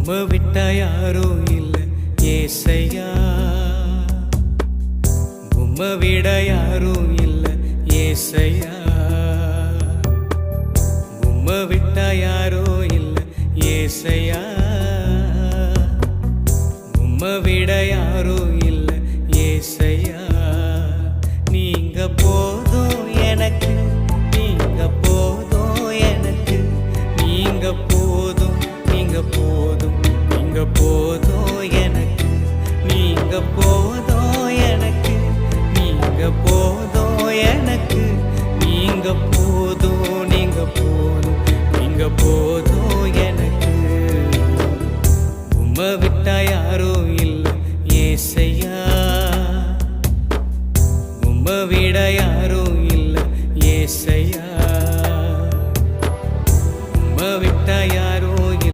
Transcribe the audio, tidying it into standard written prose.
உம்மை விட்டா யாரும் இல்லை ஏசையா, உம்மை விட யாரும் இல்லை ஏசையா, உம்மை விட்டா யாரும் இல்லை ஏசையா, உம்மை விட யாரும் இல்லை ஏசையா. நீங்க போதும் எனக்கு, நீங்க போதும் எனக்கு, நீங்க போதும், நீங்க போதும், நீங்க போதும் எனக்கு, நீங்க போதும் எனக்கு, நீங்க போதும் எனக்கு, நீங்க போதும், நீங்க போதும், நீங்க போதும் எனக்கு. உம்மை விட்டா